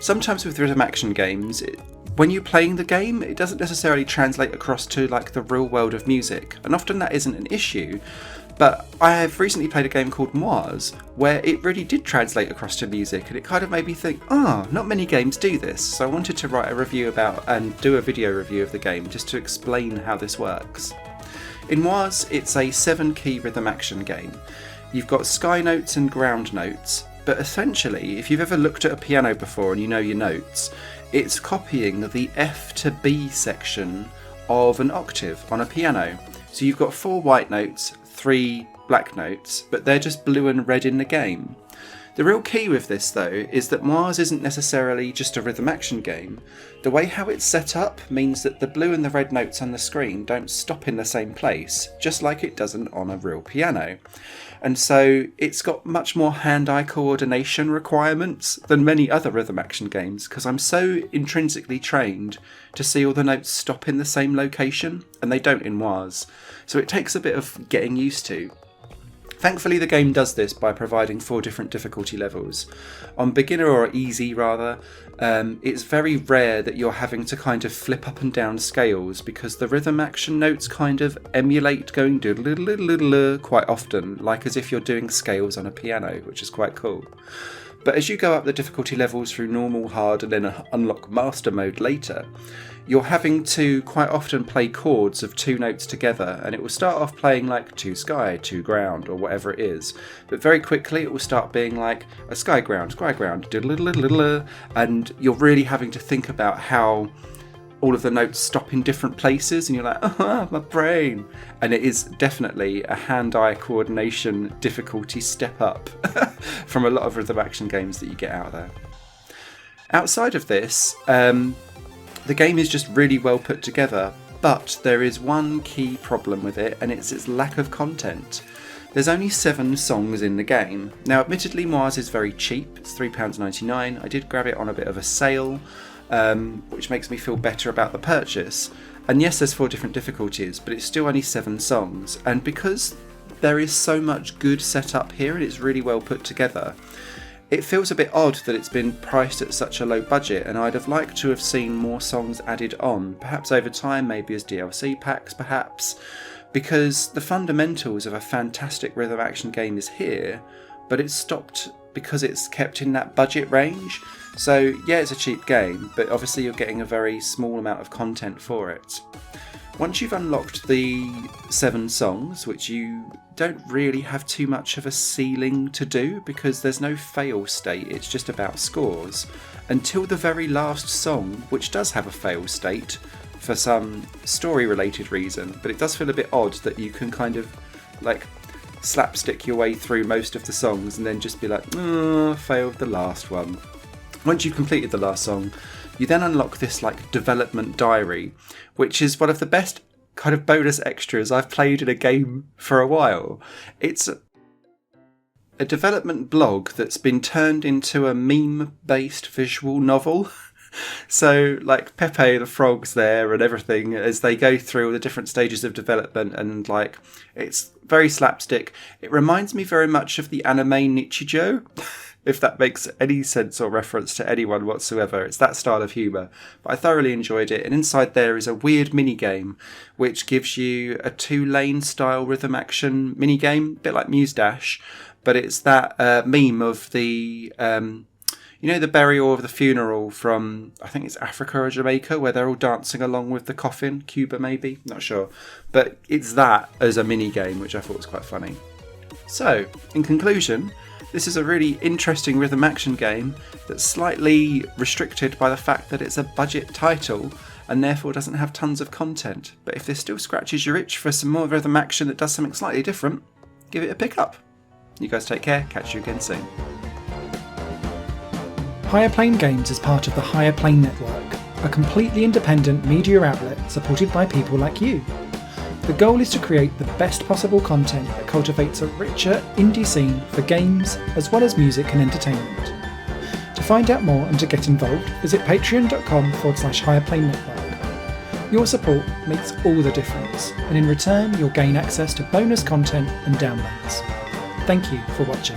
sometimes with rhythm action games, when you're playing the game, it doesn't necessarily translate across to like the real world of music, and often that isn't an issue. But I have recently played a game called Moirs, where it really did translate across to music, and it kind of made me think, not many games do this. So I wanted to write a review about and do a video review of the game just to explain how this works. In Moirs, it's a 7-key rhythm action game. You've got sky notes and ground notes, but essentially, if you've ever looked at a piano before and you know your notes, it's copying the F to B section of an octave on a piano. So you've got 4 white notes, 3 black notes, but they're just blue and red in the game. The real key with this though is that Moirs isn't necessarily just a rhythm action game. The way how it's set up means that the blue and the red notes on the screen don't stop in the same place, just like it doesn't on a real piano. And so it's got much more hand-eye coordination requirements than many other rhythm action games, because I'm so intrinsically trained to see all the notes stop in the same location, and they don't in Moirs. So it takes a bit of getting used to. Thankfully the game does this by providing 4 different difficulty levels. On beginner or easy rather, it's very rare that you're having to kind of flip up and down scales, because the rhythm action notes kind of emulate going doodle quite often, like as if you're doing scales on a piano, which is quite cool. But as you go up the difficulty levels through normal, hard and then unlock master mode later, you're having to quite often play chords of 2 notes together, and it will start off playing like 2 sky, 2 ground, or whatever it is. But very quickly it will start being like a sky ground, and you're really having to think about how all of the notes stop in different places, and you're like, my brain. And it is definitely a hand-eye coordination difficulty step up from a lot of rhythm action games that you get out there. Outside of this, the game is just really well put together, but there is one key problem with it, and it's its lack of content. There's only 7 songs in the game. Now admittedly Moirs is very cheap, it's £3.99. I did grab it on a bit of a sale, which makes me feel better about the purchase. And yes, there's 4 different difficulties, but it's still only 7 songs, and because there is so much good set up here and it's really well put together, it feels a bit odd that it's been priced at such a low budget, and I'd have liked to have seen more songs added on, perhaps over time, maybe as DLC packs perhaps, because the fundamentals of a fantastic rhythm action game is here, but it's stopped because it's kept in that budget range. So yeah, it's a cheap game, but obviously you're getting a very small amount of content for it. Once you've unlocked the 7 songs, which you don't really have too much of a ceiling to do because there's no fail state, it's just about scores, until the very last song, which does have a fail state for some story related reason, but it does feel a bit odd that you can kind of like slapstick your way through most of the songs and then just be like, failed the last one. Once you've completed the last song, you then unlock this like development diary, which is one of the best kind of bonus extras I've played in a game for a while. It's a development blog that's been turned into a meme-based visual novel. So like Pepe the Frog's there and everything as they go through all the different stages of development, and like it's very slapstick. It reminds me very much of the anime Nichijou, if that makes any sense or reference to anyone whatsoever. It's that style of humour. But I thoroughly enjoyed it, and inside there is a weird mini-game which gives you a 2-lane style rhythm action mini-game, a bit like Muse Dash, but it's that meme of the you know, the burial of the funeral from, I think it's Africa or Jamaica, where they're all dancing along with the coffin, Cuba maybe, not sure. But it's that as a mini-game, which I thought was quite funny. So, in conclusion, this is a really interesting rhythm action game that's slightly restricted by the fact that it's a budget title and therefore doesn't have tons of content. But if this still scratches your itch for some more rhythm action that does something slightly different, give it a pick up. You guys take care, catch you again soon. Higher Plane Games is part of the Higher Plane Network, a completely independent media outlet supported by people like you. The goal is to create the best possible content that cultivates a richer indie scene for games as well as music and entertainment. To find out more and to get involved, visit patreon.com/higherplane-network. Your support makes all the difference, and in return you'll gain access to bonus content and downloads. Thank you for watching.